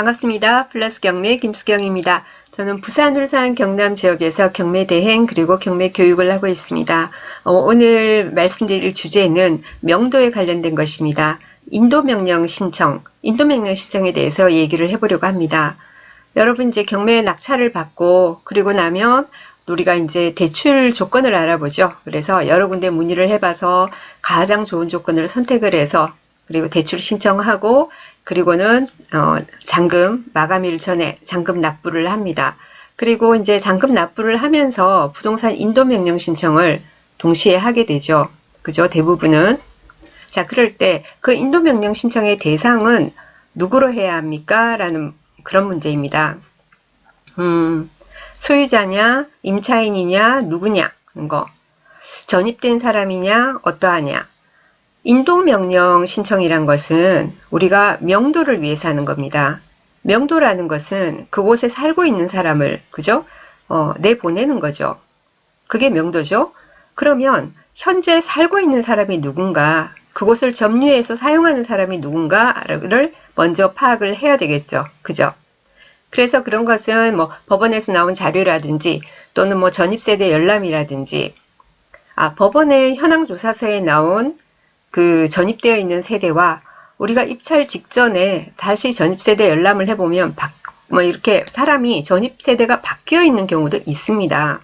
반갑습니다. 플러스 경매 김수경입니다. 저는 부산, 울산, 경남 지역에서 경매 대행 그리고 경매 교육을 하고 있습니다. 오늘 말씀드릴 주제는 명도에 관련된 것입니다. 인도명령 신청에 대해서 얘기를 해보려고 합니다. 여러분 이제 경매 낙찰을 받고 그리고 나면 우리가 이제 대출 조건을 알아보죠. 그래서 여러 군데 문의를 해봐서 가장 좋은 조건을 선택을 해서 그리고 대출 신청하고 그리고는 잔금 마감일 전에 잔금 납부를 합니다. 그리고 이제 잔금 납부를 하면서 부동산 인도명령 신청을 동시에 하게 되죠. 그죠? 대부분은. 자, 그럴 때 그 인도명령 신청의 대상은 누구로 해야 합니까? 라는 그런 문제입니다. 소유자냐, 임차인이냐, 누구냐, 거. 전입된 사람이냐, 어떠하냐. 인도명령 신청이란 것은 우리가 명도를 위해서 하는 겁니다. 명도라는 것은 그곳에 살고 있는 사람을, 그죠? 내보내는 거죠. 그게 명도죠. 그러면 현재 살고 있는 사람이 누군가, 그곳을 점유해서 사용하는 사람이 누군가를 먼저 파악을 해야 되겠죠. 그죠? 그래서 그런 것은 뭐 법원에서 나온 자료라든지 또는 뭐 전입세대 열람이라든지 법원의 현황조사서에 나온 그 전입되어 있는 세대와 우리가 입찰 직전에 다시 전입세대 열람을 해보면 뭐 이렇게 사람이 전입세대가 바뀌어 있는 경우도 있습니다.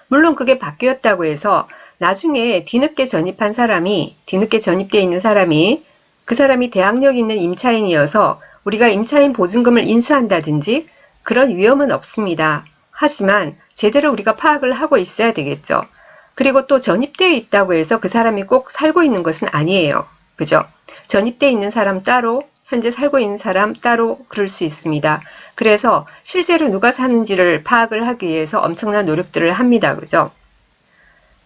물론 그게 바뀌었다고 해서 나중에 뒤늦게 전입되어 있는 사람이 그 사람이 대항력 있는 임차인이어서 우리가 임차인 보증금을 인수한다든지 그런 위험은 없습니다. 하지만 제대로 우리가 파악을 하고 있어야 되겠죠. 그리고 또 전입되어 있다고 해서 그 사람이 꼭 살고 있는 것은 아니에요. 그죠? 전입되어 있는 사람 따로, 현재 살고 있는 사람 따로 그럴 수 있습니다. 그래서 실제로 누가 사는지를 파악을 하기 위해서 엄청난 노력들을 합니다. 그죠?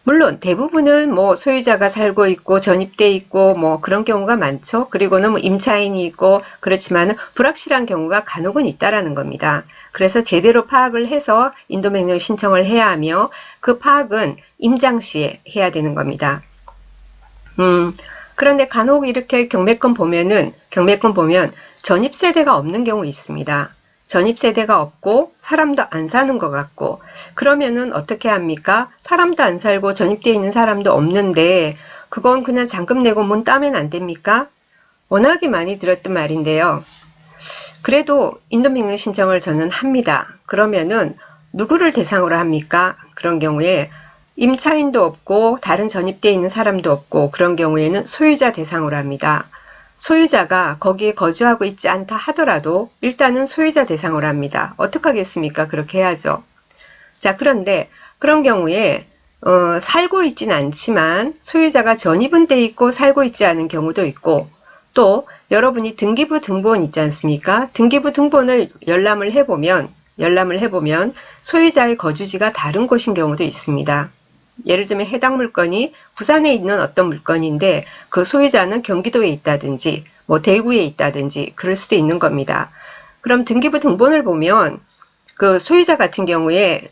물론 대부분은 뭐 소유자가 살고 있고 전입돼 있고 뭐 그런 경우가 많죠. 그리고는 뭐 임차인이 있고 그렇지만 불확실한 경우가 간혹은 있다라는 겁니다. 그래서 제대로 파악을 해서 인도명령 신청을 해야 하며 그 파악은 임장 시에 해야 되는 겁니다. 그런데 간혹 이렇게 경매권 보면 전입세대가 없는 경우 있습니다. 전입세대가 없고 사람도 안 사는 것 같고 그러면은 어떻게 합니까? 사람도 안 살고 전입되어 있는 사람도 없는데 그건 그냥 잔금 내고 문 따면 안 됩니까? 워낙에 많이 들었던 말인데요. 그래도 인도명령 신청을 저는 합니다. 그러면은 누구를 대상으로 합니까? 그런 경우에 임차인도 없고 다른 전입되어 있는 사람도 없고 그런 경우에는 소유자 대상으로 합니다. 소유자가 거기에 거주하고 있지 않다 하더라도 일단은 소유자 대상으로 합니다. 어떡하겠습니까? 그렇게 해야죠. 자, 그런데 그런 경우에 살고 있진 않지만 소유자가 전입은 돼 있고 살고 있지 않은 경우도 있고 또 여러분이 등기부 등본 있지 않습니까? 등기부 등본을 열람을 해보면 소유자의 거주지가 다른 곳인 경우도 있습니다. 예를 들면 해당 물건이 부산에 있는 어떤 물건인데 그 소유자는 경기도에 있다든지 뭐 대구에 있다든지 그럴 수도 있는 겁니다. 그럼 등기부 등본을 보면 그 소유자 같은 경우에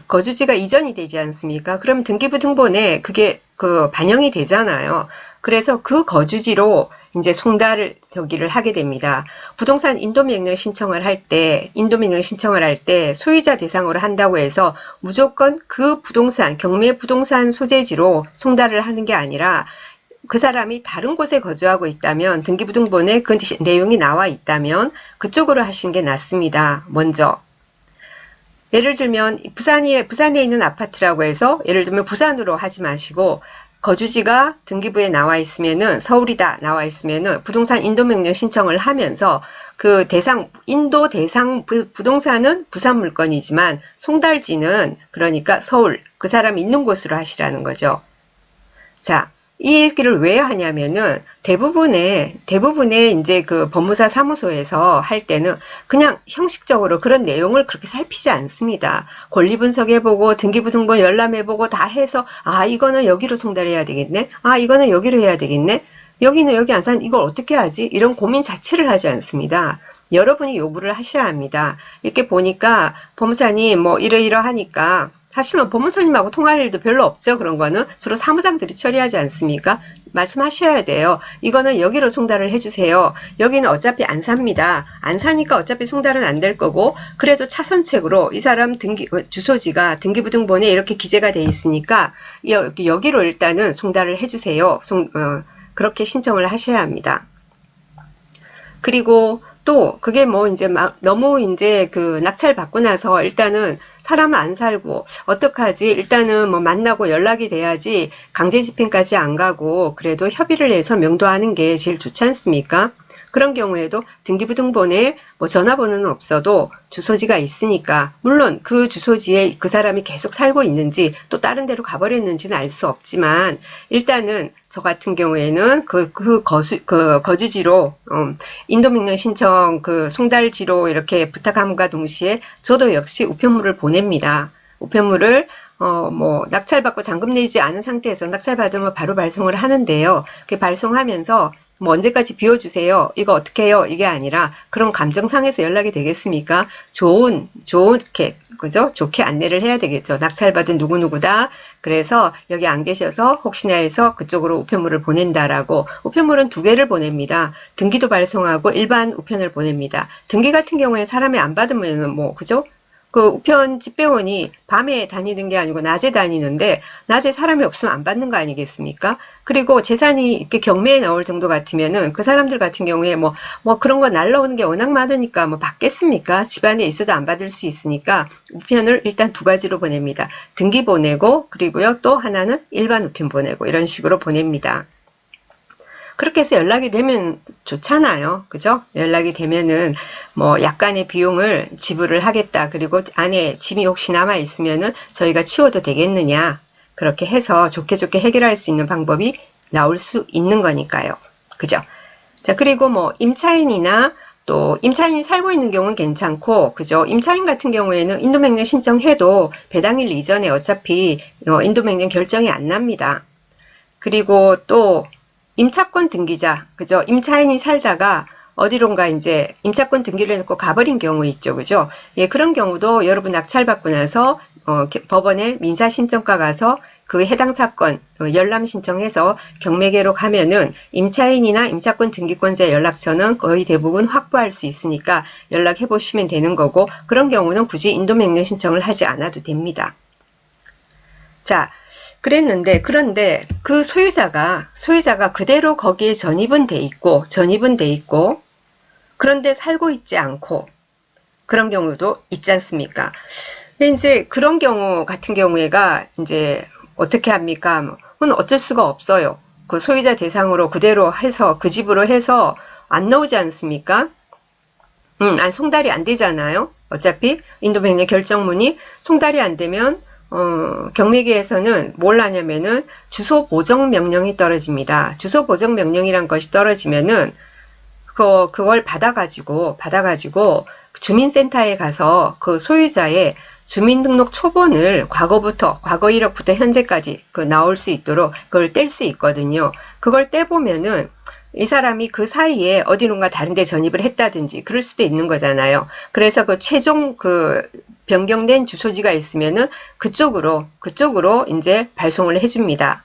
거주지가 이전이 되지 않습니까? 그럼 등기부 등본에 그게 반영이 되잖아요. 그래서 그 거주지로 이제 송달을 하게 됩니다. 부동산 인도명령 신청을 할 때 소유자 대상으로 한다고 해서 무조건 그 부동산, 경매 부동산 소재지로 송달을 하는 게 아니라 그 사람이 다른 곳에 거주하고 있다면 등기부 등본에 그 내용이 나와 있다면 그쪽으로 하시는 게 낫습니다. 먼저. 예를 들면 부산에 있는 아파트라고 해서 예를 들면 부산으로 하지 마시고 거주지가 등기부에 나와 있으면은 서울이다 나와 있으면은 부동산 인도명령 신청을 하면서 그 인도 대상 부동산은 부산 물건이지만 송달지는 그러니까 서울 그 사람이 있는 곳으로 하시라는 거죠. 자, 이 얘기를 왜 하냐면은 대부분의 이제 그 법무사 사무소에서 할 때는 그냥 형식적으로 그런 내용을 그렇게 살피지 않습니다. 권리 분석해보고 등기부 등본 열람해보고 다 해서 이거는 여기로 송달해야 되겠네. 이거는 여기로 해야 되겠네. 여기는 여기 안 사는 이걸 어떻게 하지? 이런 고민 자체를 하지 않습니다. 여러분이 요구를 하셔야 합니다. 이렇게 보니까 법무사님 뭐 이러이러하니까 사실 뭐 법무사님하고 통할 일도 별로 없죠. 그런 거는 주로 사무장들이 처리하지 않습니까? 말씀하셔야 돼요. 이거는 여기로 송달을 해주세요. 여기는 어차피 안 삽니다. 안 사니까 어차피 송달은 안 될 거고, 그래도 차선책으로 이 사람 주소지가 등기부등본에 이렇게 기재가 돼 있으니까 여기로 일단은 송달을 해주세요. 그렇게 신청을 하셔야 합니다. 그리고 또 그게 뭐 이제 막 너무 이제 그 낙찰 받고 나서 일단은 사람 안 살고 어떡하지? 일단은 뭐 만나고 연락이 돼야지 강제 집행까지 안 가고 그래도 협의를 해서 명도하는 게 제일 좋지 않습니까? 그런 경우에도 등기부등본에 뭐 전화번호는 없어도 주소지가 있으니까, 물론 그 주소지에 그 사람이 계속 살고 있는지 또 다른 데로 가버렸는지는 알 수 없지만, 일단은 저 같은 경우에는 거주지로 인도명령 신청 그 송달지로 이렇게 부탁함과 동시에 저도 역시 우편물을 보냅니다. 우편물을 뭐 낙찰받고 잔금 내지 않은 상태에서 낙찰받으면 바로 발송을 하는데요. 그 발송하면서 뭐 언제까지 비워주세요, 이거 어떻게 해요, 이게 아니라 그럼 감정상에서 연락이 되겠습니까? 좋게 그죠? 좋게 안내를 해야 되겠죠. 낙찰받은 누구누구다. 그래서 여기 안 계셔서 혹시나 해서 그쪽으로 우편물을 보낸다라고. 우편물은 2개를 보냅니다. 등기도 발송하고 일반 우편을 보냅니다. 등기 같은 경우에 사람이 안 받으면 뭐 그죠? 그 우편 집배원이 밤에 다니는 게 아니고 낮에 다니는데, 낮에 사람이 없으면 안 받는 거 아니겠습니까? 그리고 재산이 이렇게 경매에 나올 정도 같으면은 그 사람들 같은 경우에 뭐 그런 거 날라오는 게 워낙 많으니까 뭐 받겠습니까? 집안에 있어도 안 받을 수 있으니까 우편을 일단 2가지로 보냅니다. 등기 보내고, 그리고요 또 하나는 일반 우편 보내고, 이런 식으로 보냅니다. 그렇게 해서 연락이 되면 좋잖아요. 그죠? 연락이 되면은 뭐 약간의 비용을 지불을 하겠다. 그리고 안에 짐이 혹시 남아 있으면은 저희가 치워도 되겠느냐. 그렇게 해서 좋게 해결할 수 있는 방법이 나올 수 있는 거니까요. 그죠? 자, 그리고 뭐 임차인이나 또 임차인이 살고 있는 경우는 괜찮고, 그죠? 임차인 같은 경우에는 인도명령 신청해도 배당일 이전에 어차피 인도명령 결정이 안 납니다. 그리고 또 임차권 등기자, 그죠? 임차인이 살다가 어디론가 이제 임차권 등기를 해놓고 가버린 경우 있죠, 그죠? 예, 그런 경우도 여러분 낙찰받고 나서 법원에 민사신청과 가서 그 해당 사건 열람 신청해서 경매계로 가면은 임차인이나 임차권 등기권자 연락처는 거의 대부분 확보할 수 있으니까 연락해 보시면 되는 거고, 그런 경우는 굳이 인도명령 신청을 하지 않아도 됩니다. 자, 그런데 그 소유자가 그대로 거기에 전입은 돼 있고 그런데 살고 있지 않고, 그런 경우도 있지 않습니까? 근데 이제 그런 경우 같은 경우에가 이제 어떻게 합니까? 그건 어쩔 수가 없어요. 그 소유자 대상으로 그대로 해서 그 집으로 해서 안 나오지 않습니까? 아니, 송달이 안 되잖아요. 어차피 인도명령 결정문이 송달이 안 되면 경매계에서는 뭘 하냐면은 주소 보정 명령이 떨어집니다. 주소 보정 명령이란 것이 떨어지면은 그걸 받아가지고 주민센터에 가서 그 소유자의 주민등록 초본을 과거 이력부터 현재까지 나올 수 있도록 그걸 뗄 수 있거든요. 그걸 떼보면은 이 사람이 그 사이에 어디론가 다른 데 전입을 했다든지 그럴 수도 있는 거잖아요. 그래서 그 최종 변경된 주소지가 있으면은 그쪽으로 이제 발송을 해줍니다.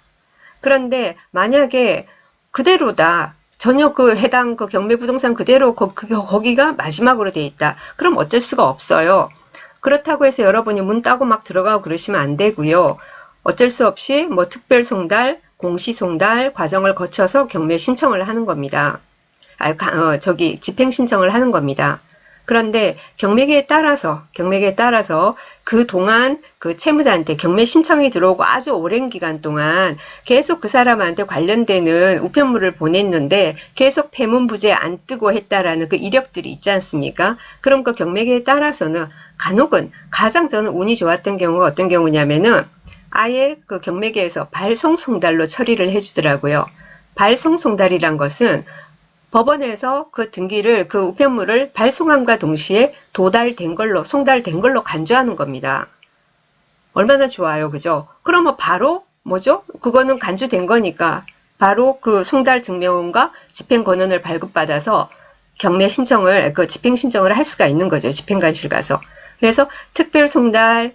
그런데 만약에 그대로다, 전혀 해당 경매 부동산 그대로 거기가 마지막으로 돼 있다, 그럼 어쩔 수가 없어요. 그렇다고 해서 여러분이 문 따고 막 들어가고 그러시면 안 되고요. 어쩔 수 없이 뭐 특별 송달, 공시 송달 과정을 거쳐서 경매 신청을 하는 겁니다. 집행 신청을 하는 겁니다. 그런데 경매계에 따라서 그동안 그 채무자한테 경매 신청이 들어오고 아주 오랜 기간 동안 계속 그 사람한테 관련되는 우편물을 보냈는데 계속 폐문부제 안 뜨고 했다라는 그 이력들이 있지 않습니까? 그럼 그 경매계에 따라서는 간혹은 가장 저는 운이 좋았던 경우가 어떤 경우냐면은 아예 그 경매계에서 발송 송달로 처리를 해주더라고요. 발송 송달이란 것은 법원에서 그 등기를, 그 우편물을 발송함과 동시에 송달된 걸로 간주하는 겁니다. 얼마나 좋아요, 그죠? 그러면 바로 뭐죠? 그거는 간주된 거니까 바로 그 송달 증명원과 집행 권한을 발급받아서 경매 신청을, 집행 신청을 할 수가 있는 거죠. 집행관실 가서. 그래서 특별 송달,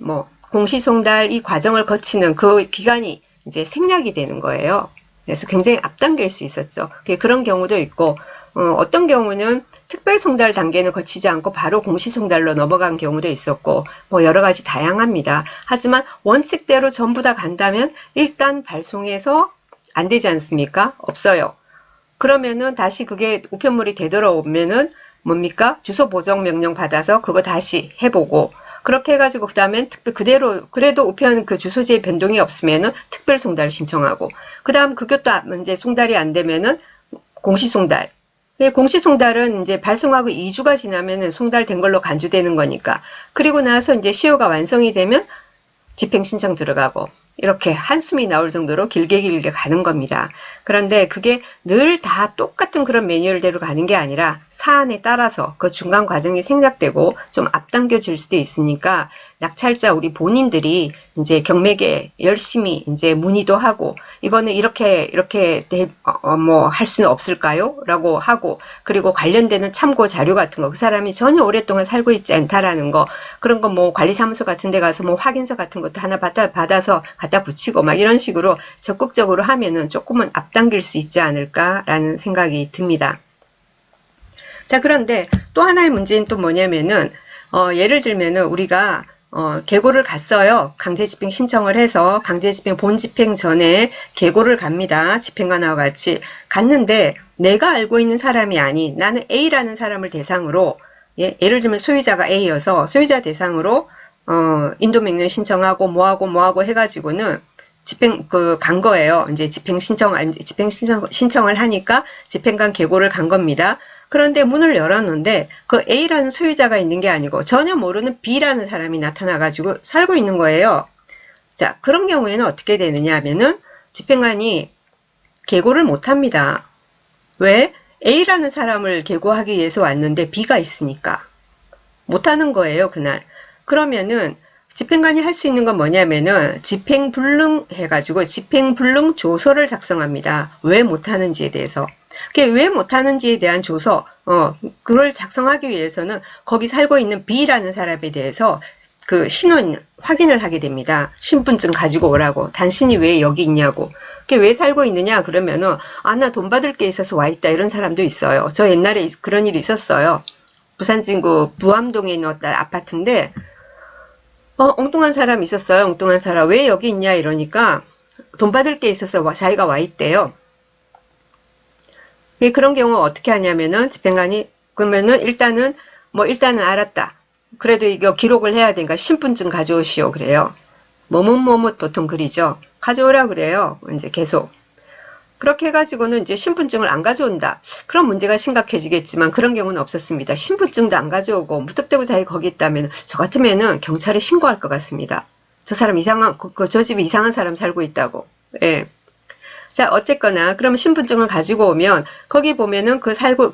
공시송달 이 과정을 거치는 그 기간이 이제 생략이 되는 거예요. 그래서 굉장히 앞당길 수 있었죠. 그런 경우도 있고, 어떤 경우는 특별송달 단계는 거치지 않고 바로 공시송달로 넘어간 경우도 있었고, 뭐 여러 가지 다양합니다. 하지만 원칙대로 전부 다 간다면 일단 발송해서 안 되지 않습니까? 없어요. 그러면은 다시 그게 우편물이 되돌아오면은 뭡니까? 주소 보정 명령 받아서 그거 다시 해보고, 그렇게 해가지고 그 다음엔 그대로 그래도 우편 그 주소지에 변동이 없으면은 특별 송달 신청하고, 그 다음 그것도 이제 송달이 안 되면은 공시송달. 공시송달은 이제 발송하고 2주가 지나면은 송달된 걸로 간주되는 거니까. 그리고 나서 이제 시효가 완성이 되면 집행신청 들어가고, 이렇게 한숨이 나올 정도로 길게 가는 겁니다. 그런데 그게 늘 다 똑같은 그런 매뉴얼대로 가는 게 아니라 사안에 따라서 그 중간 과정이 생략되고 좀 앞당겨질 수도 있으니까, 낙찰자 우리 본인들이 이제 경매에 열심히 이제 문의도 하고, 이거는 이렇게 뭐 할 수는 없을까요? 라고 하고, 그리고 관련되는 참고 자료 같은 거, 그 사람이 전혀 오랫동안 살고 있지 않다라는 거, 그런 거 뭐 관리사무소 같은 데 가서 뭐 확인서 같은 것도 하나 받아서 갖다 붙이고 막 이런 식으로 적극적으로 하면은 조금은 앞당길 수 있지 않을까라는 생각이 듭니다. 자, 그런데 또 하나의 문제는 또 뭐냐면은, 예를 들면은 우리가 계고를 갔어요. 강제집행 신청을 해서 강제집행 본집행 전에 계고를 갑니다. 집행관하고 같이 갔는데, 내가 알고 있는 사람이 아닌 나는 A라는 사람을 대상으로, 예를 들면 소유자가 A여서 소유자 대상으로 인도명령 신청하고 뭐하고 해가지고는 간 거예요. 이제 집행 신청을 하니까 집행관 계고를 간 겁니다. 그런데 문을 열었는데 그 A라는 소유자가 있는 게 아니고 전혀 모르는 B라는 사람이 나타나가지고 살고 있는 거예요. 자, 그런 경우에는 어떻게 되느냐 하면은 집행관이 계고를 못 합니다. 왜? A라는 사람을 계고하기 위해서 왔는데 B가 있으니까 못 하는 거예요, 그날. 그러면은 집행관이 할 수 있는 건 뭐냐면은 집행불능 해가지고 집행불능 조서를 작성합니다. 왜 못하는지에 대해서. 왜 못하는지에 대한 조서, 그걸 작성하기 위해서는 거기 살고 있는 B라는 사람에 대해서 그 신원 확인을 하게 됩니다. 신분증 가지고 오라고. 당신이 왜 여기 있냐고. 왜 살고 있느냐 그러면은, 나 돈 받을 게 있어서 와 있다, 이런 사람도 있어요. 저 옛날에 그런 일이 있었어요. 부산 진구 부암동에 있는 아파트인데, 엉뚱한 사람 있었어요. 엉뚱한 사람. 왜 여기 있냐 이러니까 돈 받을 게 있어서 자기가 와 있대요. 그런 경우 어떻게 하냐면은 집행관이 그러면은 일단은 알았다. 그래도 이거 기록을 해야 되니까 신분증 가져오시오 그래요. 뭐뭇 보통 그리죠. 가져오라 그래요. 이제 계속. 그렇게 해가지고는 이제 신분증을 안 가져온다. 그런 문제가 심각해지겠지만 그런 경우는 없었습니다. 신분증도 안 가져오고 무턱대고 자기 거기 있다면 저 같으면은 경찰에 신고할 것 같습니다. 저 사람 저 집에 이상한 사람 살고 있다고. 예. 자, 어쨌거나 그럼 신분증을 가지고 오면 거기 보면은 살고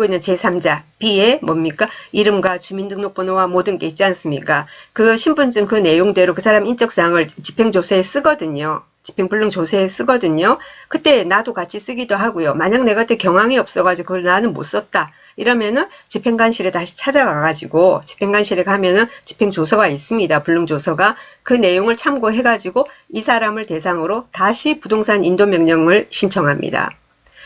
있는 제3자 B의 뭡니까? 이름과 주민등록번호와 모든 게 있지 않습니까? 그 신분증 그 내용대로 그 사람 인적사항을 집행조서에 쓰거든요. 집행불능조서에 쓰거든요. 그때 나도 같이 쓰기도 하고요. 만약 내가 그때 경황이 없어가지고 그걸 나는 못 썼다. 이러면은 집행관실에 다시 찾아가가지고 집행관실에 가면은 집행조서가 있습니다. 불능조서가. 그 내용을 참고해가지고 이 사람을 대상으로 다시 부동산 인도명령을 신청합니다.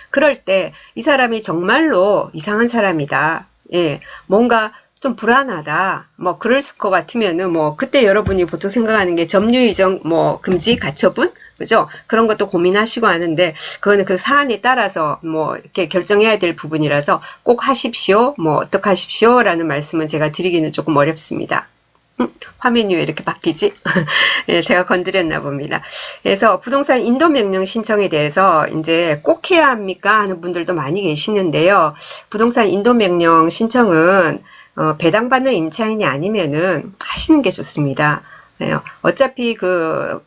그럴 때 이 사람이 정말로 이상한 사람이다. 예, 뭔가 좀 불안하다. 뭐 그럴 것 같으면은 그때 여러분이 보통 생각하는 게 점유이정 금지 가처분, 그죠? 그런 것도 고민하시고 하는데 그거는 그 사안에 따라서 이렇게 결정해야 될 부분이라서 꼭 하십시오. 어떡하십시오라는 말씀은 제가 드리기는 조금 어렵습니다. 화면이 왜 이렇게 바뀌지? 예, 제가 건드렸나 봅니다. 그래서 부동산 인도명령 신청에 대해서 이제 꼭 해야 합니까? 하는 분들도 많이 계시는데요. 부동산 인도명령 신청은 배당받는 임차인이 아니면은 하시는 게 좋습니다. 어차피 그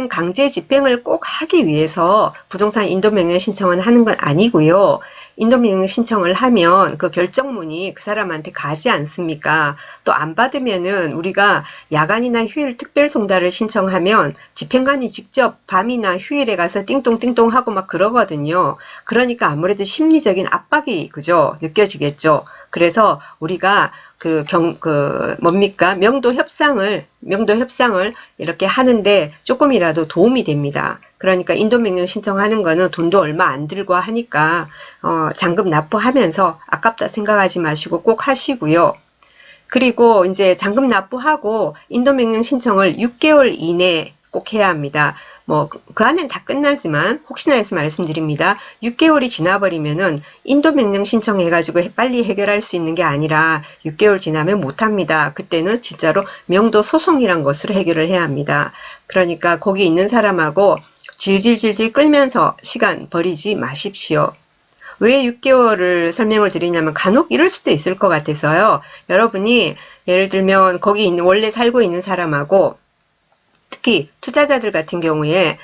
강제 집행을 꼭 하기 위해서 부동산 인도명령 신청은 하는 건 아니고요. 인도명령 신청을 하면 그 결정문이 그 사람한테 가지 않습니까? 또 안 받으면은 우리가 야간이나 휴일 특별 송달을 신청하면 집행관이 직접 밤이나 휴일에 가서 띵동띵동 하고 막 그러거든요. 그러니까 아무래도 심리적인 압박이 그죠? 느껴지겠죠. 그래서 우리가 명도 협상을 이렇게 하는데 조금이라도 도움이 됩니다. 그러니까 인도명령 신청하는 거는 돈도 얼마 안 들고 하니까, 잔금 납부하면서 아깝다 생각하지 마시고 꼭 하시고요. 그리고 이제 잔금 납부하고 인도명령 신청을 6개월 이내에 꼭 해야 합니다. 뭐 그 안엔 다 끝나지만 혹시나 해서 말씀드립니다. 6개월이 지나버리면은 인도명령 신청해가지고 빨리 해결할 수 있는 게 아니라 6개월 지나면 못합니다. 그때는 진짜로 명도 소송이란 것으로 해결을 해야 합니다. 그러니까 거기 있는 사람하고 질질질질 끌면서 시간 버리지 마십시오. 왜 6개월을 설명을 드리냐면 간혹 이럴 수도 있을 것 같아서요. 여러분이 예를 들면 거기 원래 살고 있는 사람하고 특히 투자자들 같은 경우에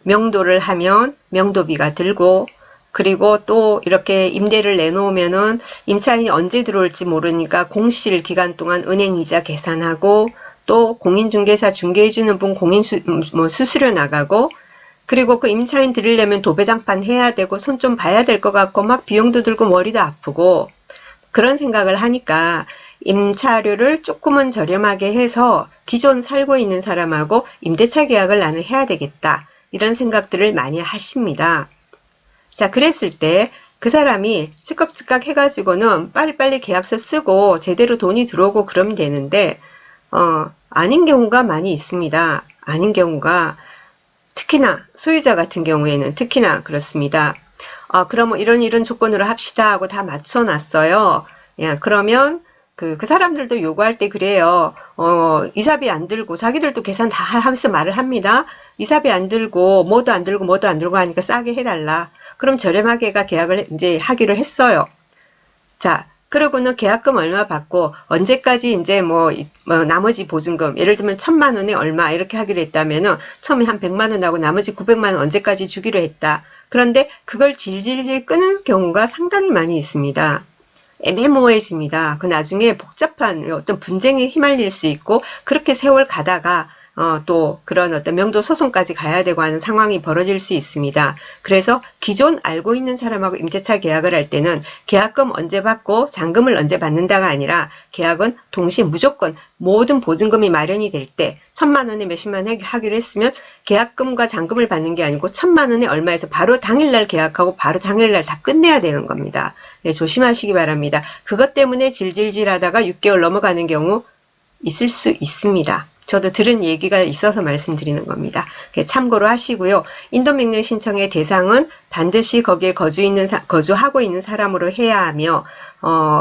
명도를 하면 명도비가 들고, 그리고 또 이렇게 임대를 내놓으면은 임차인이 언제 들어올지 모르니까 공실 기간 동안 은행이자 계산하고, 또 공인중개사 중개해주는 분 수수료 나가고, 그리고 그 임차인 들이려면 도배장판 해야 되고 손 좀 봐야 될 것 같고 막 비용도 들고 머리도 아프고, 그런 생각을 하니까 임차료를 조금은 저렴하게 해서 기존 살고 있는 사람하고 임대차 계약을 나는 해야 되겠다, 이런 생각들을 많이 하십니다. 자, 그랬을 때 그 사람이 즉각즉각 해가지고는 빨리빨리 계약서 쓰고 제대로 돈이 들어오고 그러면 되는데, 아닌 경우가 많이 있습니다. 아닌 경우가, 특히나 소유자 같은 경우에는 특히나 그렇습니다. 그러면 이런 조건으로 합시다 하고 다 맞춰놨어요. 야, 그러면 그 사람들도 요구할 때 그래요. 이사비 안 들고, 자기들도 계산 다 하면서 말을 합니다. 이사비 안 들고, 뭐도 안 들고 하니까 싸게 해달라. 그럼 저렴하게가 계약을 이제 하기로 했어요. 자, 그러고는 계약금 얼마 받고 언제까지 이제 나머지 보증금, 예를 들면 1,000만 원에 얼마 이렇게 하기로 했다면은 처음에 한 100만 원 하고 나머지 900만 원 언제까지 주기로 했다. 그런데 그걸 질질질 끄는 경우가 상당히 많이 있습니다. 애매모호해집니다. 그 나중에 복잡한 어떤 분쟁에 휘말릴 수 있고, 그렇게 세월 가다가 또 그런 어떤 명도 소송까지 가야 되고 하는 상황이 벌어질 수 있습니다. 그래서 기존 알고 있는 사람하고 임대차 계약을 할 때는 계약금 언제 받고 잔금을 언제 받는다가 아니라, 계약은 동시에 무조건 모든 보증금이 마련이 될 때 1,000만 원에 몇십만 원 하기로 했으면 계약금과 잔금을 받는 게 아니고 1,000만 원에 얼마에서 바로 당일날 계약하고 바로 당일날 다 끝내야 되는 겁니다. 네, 조심하시기 바랍니다. 그것 때문에 질질질 하다가 6개월 넘어가는 경우 있을 수 있습니다. 저도 들은 얘기가 있어서 말씀드리는 겁니다. 참고로 하시고요. 인도명령 신청의 대상은 반드시 거기에 거주하고 있는 사람으로 해야 하며,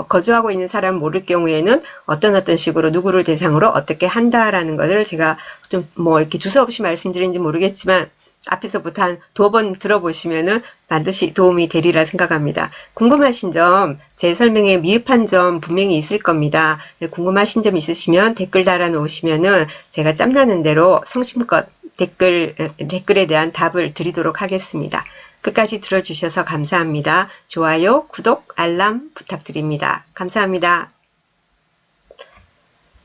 거주하고 있는 사람 모를 경우에는 어떤 식으로 누구를 대상으로 어떻게 한다라는 것을 제가 좀 이렇게 두서없이 말씀드린지 모르겠지만 앞에서부터 한 2번 들어보시면은 반드시 도움이 되리라 생각합니다. 궁금하신 점, 제 설명에 미흡한 점 분명히 있을 겁니다. 궁금하신 점 있으시면 댓글 달아 놓으시면은 제가 짬나는 대로 성심껏 댓글에 대한 답을 드리도록 하겠습니다. 끝까지 들어주셔서 감사합니다. 좋아요, 구독, 알람 부탁드립니다. 감사합니다.